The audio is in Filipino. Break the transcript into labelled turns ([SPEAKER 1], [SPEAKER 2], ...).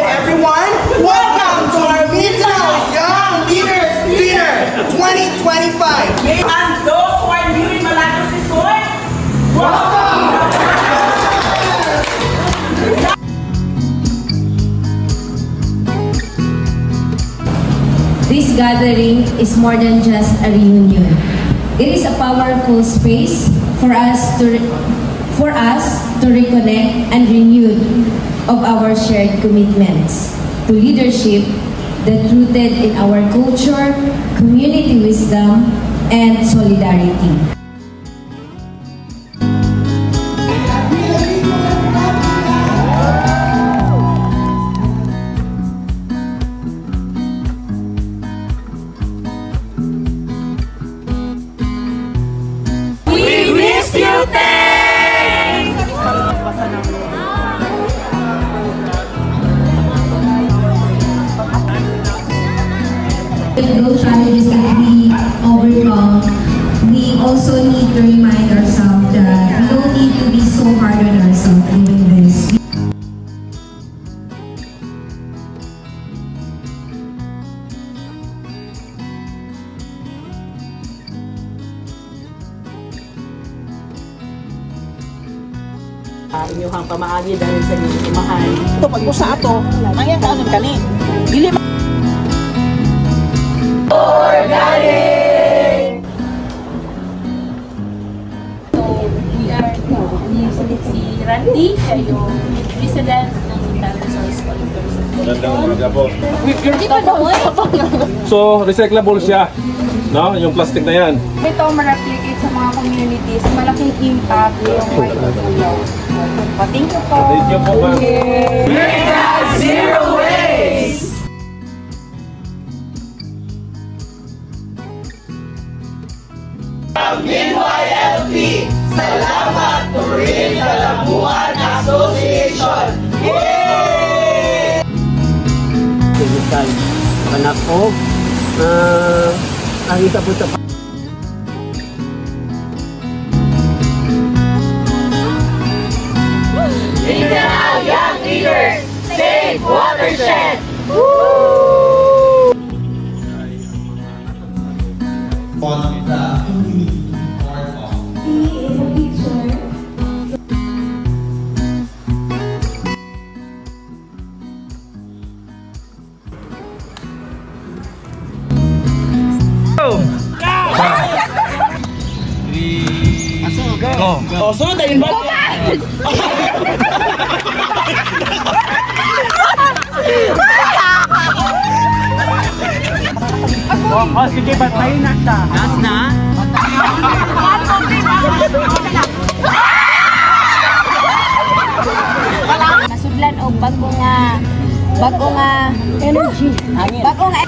[SPEAKER 1] everyone! Welcome to our Mindanao Young Leaders Dinner 2025!
[SPEAKER 2] And those who are new in Malacca Resort, welcome!
[SPEAKER 3] This gathering is more than just a reunion. It is a powerful space for us to reconnect and renew of our shared commitments to leadership that rooted in our culture, community wisdom, and solidarity.
[SPEAKER 2] We miss you, Teng!
[SPEAKER 3] Those challenges that we overcome, we also need to remind ourselves that we don't need to be so hard on ourselves doing this.
[SPEAKER 2] Inyuhang pamaagi dahil sa inyong tumahan.
[SPEAKER 4] Ito, pag usa ato, ayan ka anong kani. Dili
[SPEAKER 2] Organic!
[SPEAKER 5] So, we are si Randy, siya yung president ng Mindanao Resource School.
[SPEAKER 6] Magandang umaga po.
[SPEAKER 5] Hindi pa daw
[SPEAKER 6] So, recyclable siya, no? Yung plastic na yan.
[SPEAKER 7] Ito ma-replicate sa mga communities, malaking impact yung white Bulaw. Thank you po.
[SPEAKER 6] Thank you po, ma'am.
[SPEAKER 2] Make that zero waste! NYLP, salamat Turin Kalabuan Association!
[SPEAKER 4] physical panakog. Ang isa po sa
[SPEAKER 2] Mindanao Young Leaders, Save Watershed!
[SPEAKER 1] On the part of
[SPEAKER 4] Oh, sunod tayo ba? Oh, sige, batayin na ta. Last na?
[SPEAKER 3] Nasudlan og bago nga energy. Bago nga